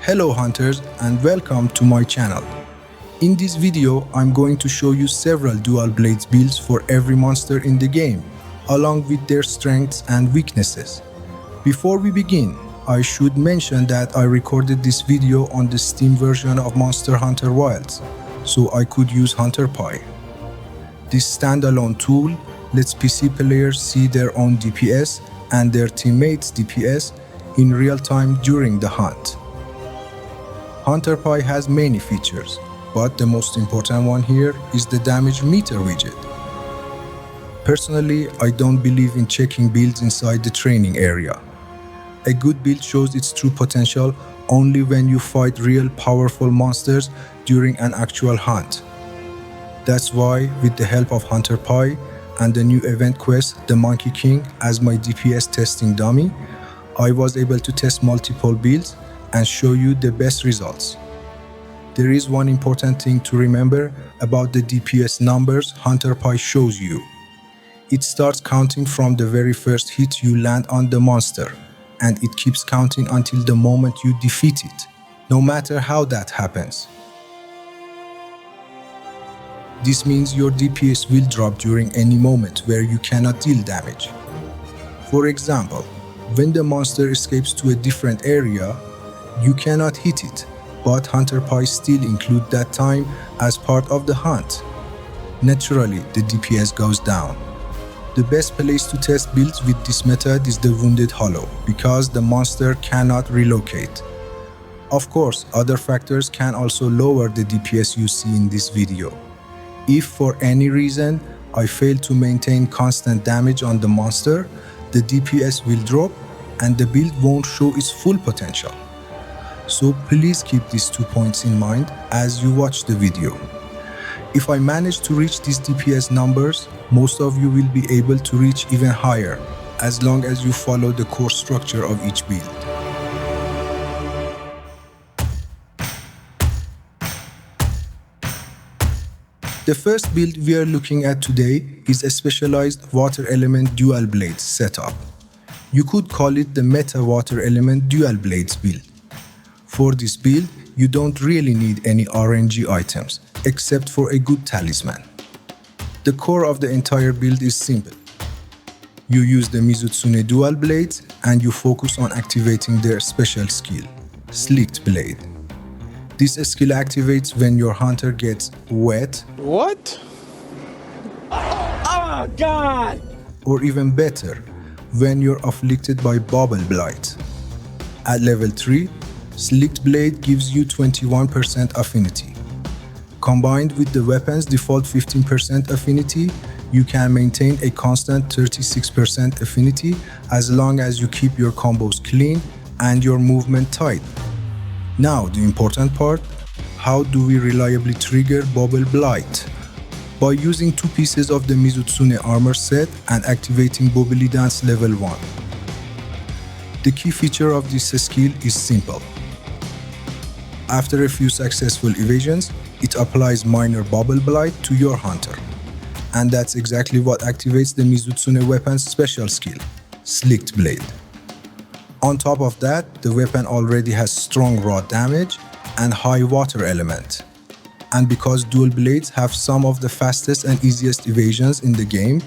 Hello hunters and welcome to my channel. In this video, I'm going to show you several dual blades builds for every monster in the game, along with their strengths and weaknesses. Before we begin, I should mention that I recorded this video on the Steam version of Monster Hunter Wilds, so I could use HunterPie. This standalone tool lets PC players see their own DPS and their teammates' DPS in real time during the hunt. HunterPie has many features, but the most important one here is the damage meter widget. Personally, I don't believe in checking builds inside the training area. A good build shows its true potential only when you fight real powerful monsters during an actual hunt. That's why, with the help of HunterPie and the new event quest, the Monkey King, as my DPS testing dummy, I was able to test multiple builds and show you the best results. There is one important thing to remember about the DPS numbers HunterPie shows you. It starts counting from the very first hit you land on the monster, and it keeps counting until the moment you defeat it, no matter how that happens. This means your DPS will drop during any moment where you cannot deal damage. For example, when the monster escapes to a different area, you cannot hit it, but HunterPie still include that time as part of the hunt. Naturally, the DPS goes down. The best place to test builds with this method is the Wounded Hollow, because the monster cannot relocate. Of course, other factors can also lower the DPS you see in this video. If for any reason I fail to maintain constant damage on the monster, the DPS will drop and the build won't show its full potential. So please keep these 2 points in mind as you watch the video. If I manage to reach these DPS numbers, most of you will be able to reach even higher, as long as you follow the core structure of each build. The first build we are looking at today is a specialized water element dual blades setup. You could call it the meta water element dual blades build. For this build, you don't really need any RNG items, except for a good talisman. The core of the entire build is simple. You use the Mizutsune dual blades and you focus on activating their special skill, Slicked Blade. This skill activates when your hunter gets wet. What? Oh God! Or even better, when you're afflicted by Bubble Blight. At level 3, Slicked Blade gives you 21% affinity. Combined with the weapon's default 15% affinity, you can maintain a constant 36% affinity as long as you keep your combos clean and your movement tight. Now the important part, how do we reliably trigger Bubble Blight? By using 2 pieces of the Mizutsune armor set and activating Bubbly Dance level 1. The key feature of this skill is simple. After a few successful evasions, it applies minor Bubble Blight to your hunter. And that's exactly what activates the Mizutsune weapon's special skill, Slicked Blade. On top of that, the weapon already has strong raw damage and high water element. And because dual blades have some of the fastest and easiest evasions in the game,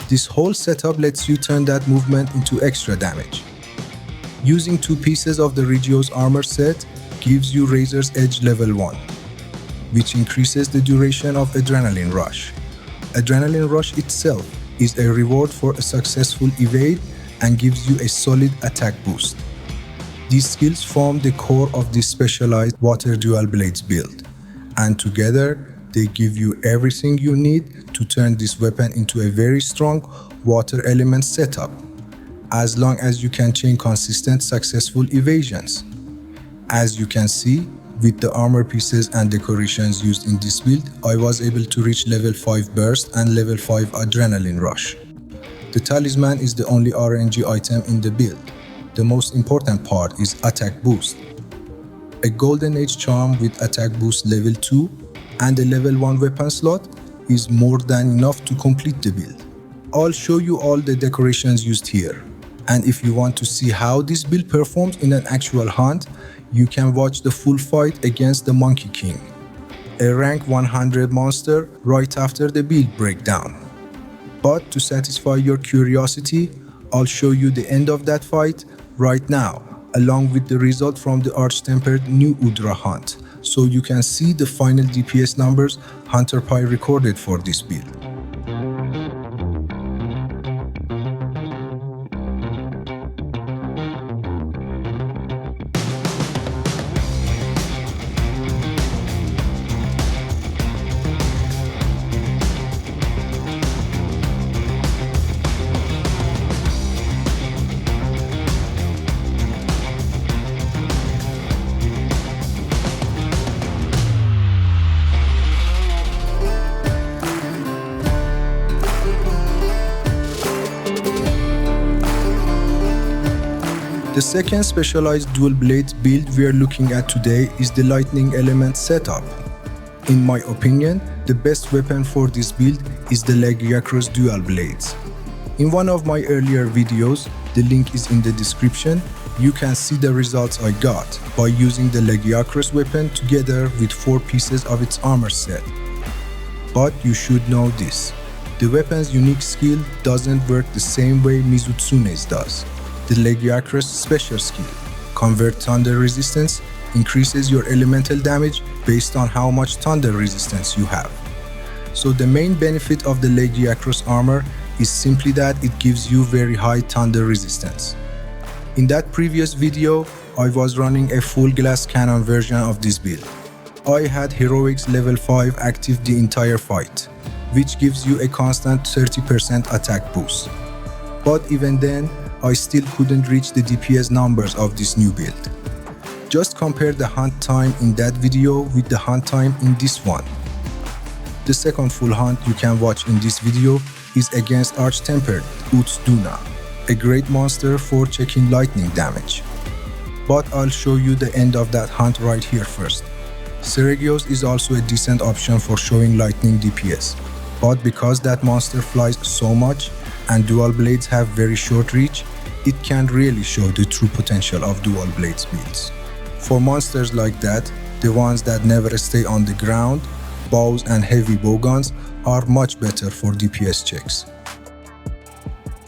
this whole setup lets you turn that movement into extra damage. Using 2 pieces of the Regio's armor set gives you Razor's Edge level 1, which increases the duration of Adrenaline Rush. Adrenaline Rush itself is a reward for a successful evade and gives you a solid attack boost. These skills form the core of this specialized water dual blades build, and together they give you everything you need to turn this weapon into a very strong water element setup, as long as you can chain consistent successful evasions. As you can see, with the armor pieces and decorations used in this build, I was able to reach level 5 burst and level 5 adrenaline rush. The talisman is the only RNG item in the build. The most important part is attack boost. A golden age charm with attack boost level 2 and a level 1 weapon slot is more than enough to complete the build. I'll show you all the decorations used here. And if you want to see how this build performs in an actual hunt, you can watch the full fight against the Monkey King, a rank 100 monster, right after the build breakdown. But to satisfy your curiosity, I'll show you the end of that fight right now, along with the result from the Arch-tempered new Udra hunt, so you can see the final DPS numbers HunterPie recorded for this build. The second specialized dual blade build we are looking at today is the lightning element setup. In my opinion, the best weapon for this build is the Legiacros dual blades. In one of my earlier videos, the link is in the description, you can see the results I got by using the Legiacros weapon together with 4 pieces of its armor set. But you should know this, the weapon's unique skill doesn't work the same way Mizutsune's does. The Legiacros special skill, Convert Thunder Resistance, increases your elemental damage based on how much thunder resistance you have. So the main benefit of the Legiacros armor is simply that it gives you very high thunder resistance. In that previous video, I was running a full glass cannon version of this build. I had Heroics level 5 active the entire fight, which gives you a constant 30% attack boost. But even then, I still couldn't reach the DPS numbers of this new build. Just compare the hunt time in that video with the hunt time in this one. The second full hunt you can watch in this video is against Arch-tempered Duna, a great monster for checking lightning damage. But I'll show you the end of that hunt right here first. Seregios is also a decent option for showing lightning DPS, but because that monster flies so much and dual blades have very short reach, it can't really show the true potential of dual blades builds. For monsters like that, the ones that never stay on the ground, bows and heavy bowguns are much better for DPS checks.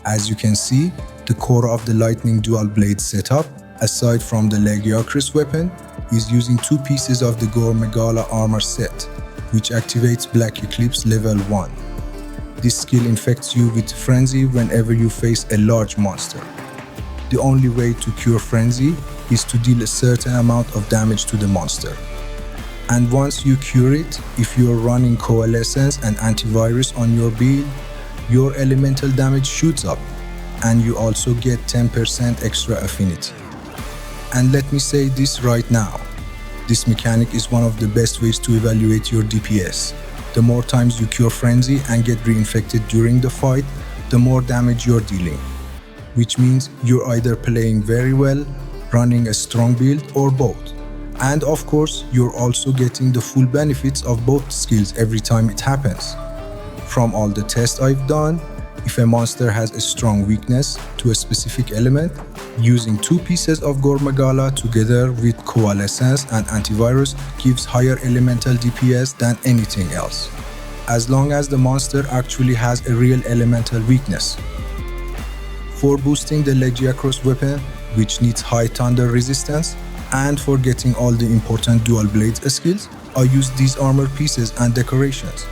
As you can see, the core of the lightning dual blade setup, aside from the Legiacros weapon, is using 2 pieces of the Gore Megala armor set, which activates Black Eclipse level 1. This skill infects you with Frenzy whenever you face a large monster. The only way to cure Frenzy is to deal a certain amount of damage to the monster. And once you cure it, if you're running Coalescence and Antivirus on your build, your elemental damage shoots up, and you also get 10% extra affinity. And let me say this right now, this mechanic is one of the best ways to evaluate your DPS. The more times you cure Frenzy and get reinfected during the fight, the more damage you're dealing. Which means you're either playing very well, running a strong build, or both. And of course, you're also getting the full benefits of both skills every time it happens. From all the tests I've done, if a monster has a strong weakness to a specific element, using 2 pieces of Gore Megala together with Coalescence and Antivirus gives higher elemental DPS than anything else, as long as the monster actually has a real elemental weakness. For boosting the Legiacros weapon, which needs high thunder resistance, and for getting all the important dual blades skills, I use these armor pieces and decorations.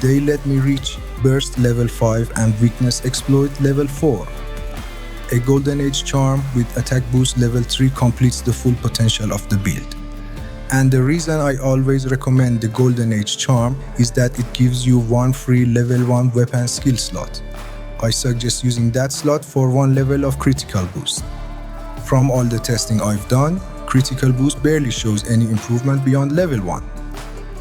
They let me reach Burst level 5 and Weakness Exploit level 4. A Golden Age charm with attack boost level 3 completes the full potential of the build. And the reason I always recommend the Golden Age charm is that it gives you 1 free level 1 weapon skill slot. I suggest using that slot for 1 level of critical boost. From all the testing I've done, critical boost barely shows any improvement beyond level 1.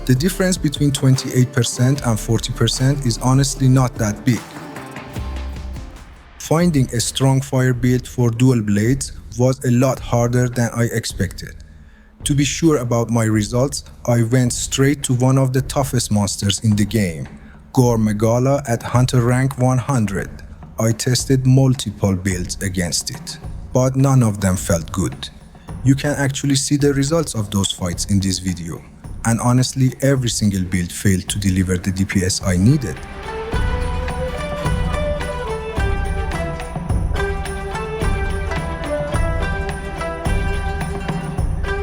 The difference between 28% and 40% is honestly not that big. Finding a strong fire build for dual blades was a lot harder than I expected. To be sure about my results, I went straight to one of the toughest monsters in the game, Gore Megala at Hunter rank 100. I tested multiple builds against it, but none of them felt good. You can actually see the results of those fights in this video. And honestly, every single build failed to deliver the DPS I needed.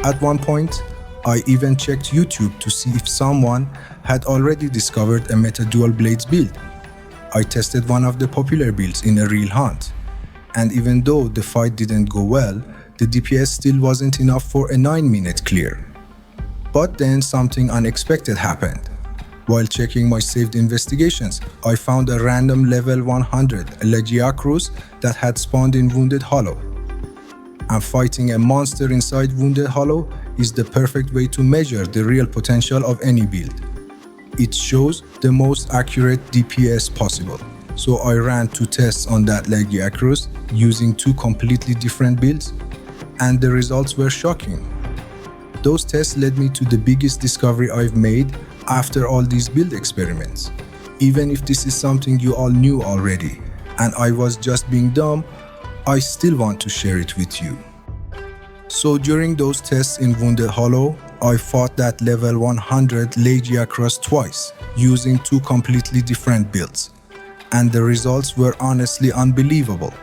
At one point, I even checked YouTube to see if someone had already discovered a meta dual blades build. I tested one of the popular builds in a real hunt, and even though the fight didn't go well, the DPS still wasn't enough for a 9-minute clear. But then something unexpected happened. While checking my saved investigations, I found a random level 100 Legiacrus that had spawned in Wounded Hollow. And fighting a monster inside Wounded Hollow is the perfect way to measure the real potential of any build. It shows the most accurate DPS possible. So I ran 2 tests on that Legiacrus using 2 completely different builds, and the results were shocking. Those tests led me to the biggest discovery I've made after all these build experiments. Even if this is something you all knew already, and I was just being dumb, I still want to share it with you. So during those tests in Wounded Hollow, I fought that level 100 Legiacrus twice, using 2 completely different builds. And the results were honestly unbelievable.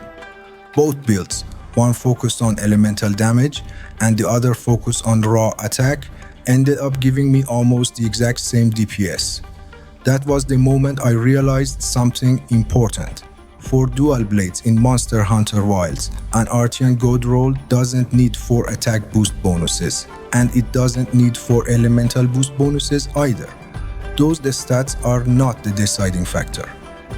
Both builds, one focused on elemental damage and the other focused on raw attack, ended up giving me almost the exact same DPS. That was the moment I realized something important. For dual blades in Monster Hunter Wilds, an Artian God roll doesn't need 4 attack boost bonuses, and it doesn't need 4 elemental boost bonuses either. Those stats are not the deciding factor.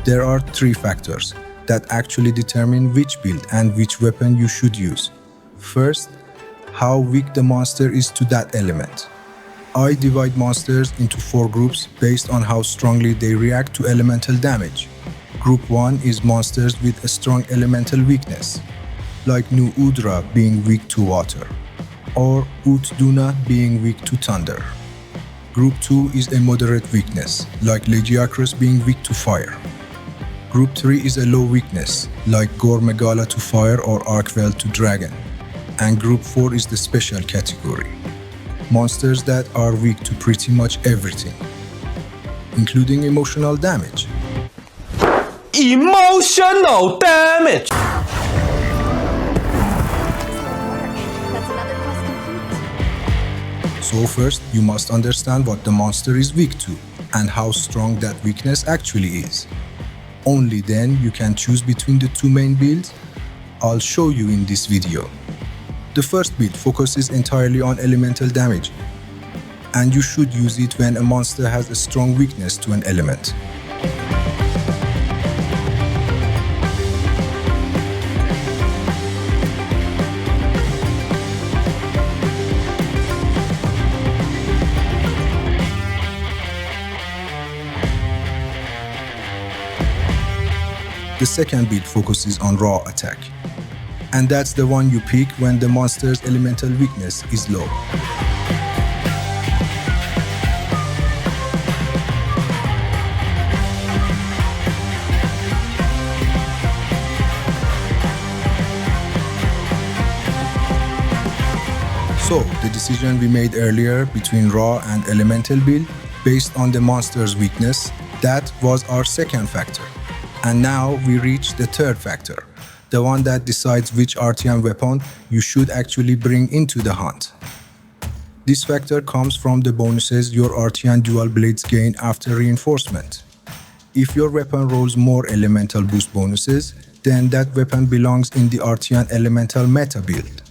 There are 3 factors that actually determine which build and which weapon you should use. First, how weak the monster is to that element. I divide monsters into 4 groups based on how strongly they react to elemental damage. Group 1 is monsters with a strong elemental weakness, like New Udra being weak to water, or Duna being weak to thunder. Group 2 is a moderate weakness, like Legiacrus being weak to fire. Group 3 is a low weakness, like Gore Megala to fire or Arcvel to dragon. And Group 4 is the special category, monsters that are weak to pretty much everything, including emotional damage. Emotional damage! That's another quest complete. So first, you must understand what the monster is weak to and how strong that weakness actually is. Only then you can choose between the 2 main builds I'll show you in this video. The first build focuses entirely on elemental damage, and you should use it when a monster has a strong weakness to an element. The second build focuses on raw attack, and that's the one you pick when the monster's elemental weakness is low. So, the decision we made earlier between raw and elemental build based on the monster's weakness, that was our second factor. And now we reach the third factor, the one that decides which Artian weapon you should actually bring into the hunt. This factor comes from the bonuses your Artian dual blades gain after reinforcement. If your weapon rolls more elemental boost bonuses, then that weapon belongs in the Artian elemental meta build.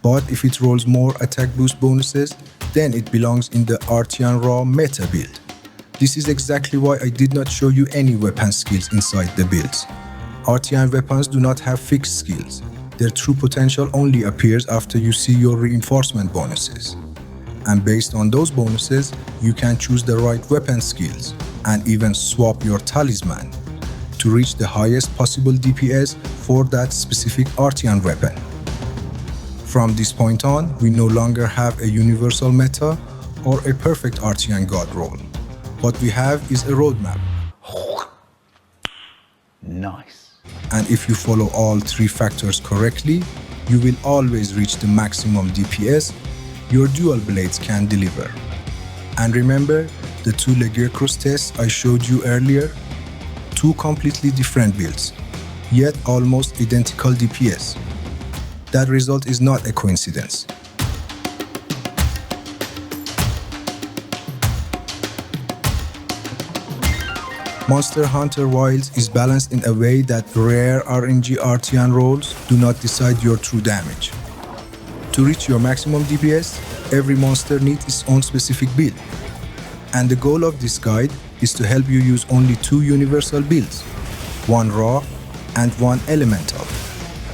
But if it rolls more attack boost bonuses, then it belongs in the Artian raw meta build. This is exactly why I did not show you any weapon skills inside the builds. Artian weapons do not have fixed skills. Their true potential only appears after you see your reinforcement bonuses. And based on those bonuses, you can choose the right weapon skills and even swap your talisman to reach the highest possible DPS for that specific Artian weapon. From this point on, we no longer have a universal meta or a perfect Artian god roll. What we have is a roadmap. Nice. And if you follow all 3 factors correctly, you will always reach the maximum DPS your dual blades can deliver. And remember the two Legear-Cross tests I showed you earlier? Two completely different builds, yet almost identical DPS. That result is not a coincidence. Monster Hunter Wilds is balanced in a way that rare RNG Artian rolls do not decide your true damage. To reach your maximum DPS, every monster needs its own specific build. And the goal of this guide is to help you use only two universal builds, one raw and one elemental,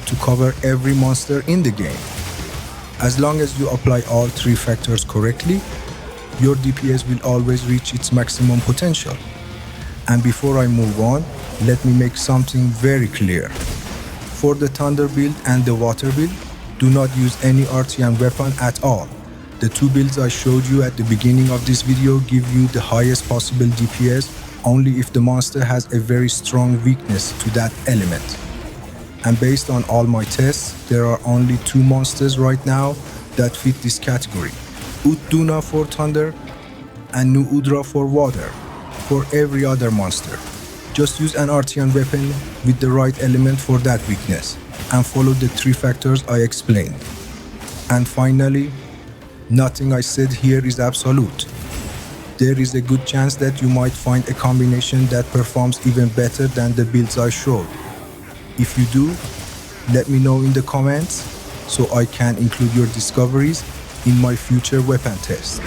to cover every monster in the game. As long as you apply all three factors correctly, your DPS will always reach its maximum potential. And before I move on, let me make something very clear. For the Thunder build and the Water build, do not use any Artian weapon at all. The two builds I showed you at the beginning of this video give you the highest possible DPS only if the monster has a very strong weakness to that element. And based on all my tests, there are only two monsters right now that fit this category. Duna for Thunder and New Udra for Water. For every other monster, just use an Artian weapon with the right element for that weakness and follow the three factors I explained. And finally, nothing I said here is absolute. There is a good chance that you might find a combination that performs even better than the builds I showed. If you do, let me know in the comments so I can include your discoveries in my future weapon test.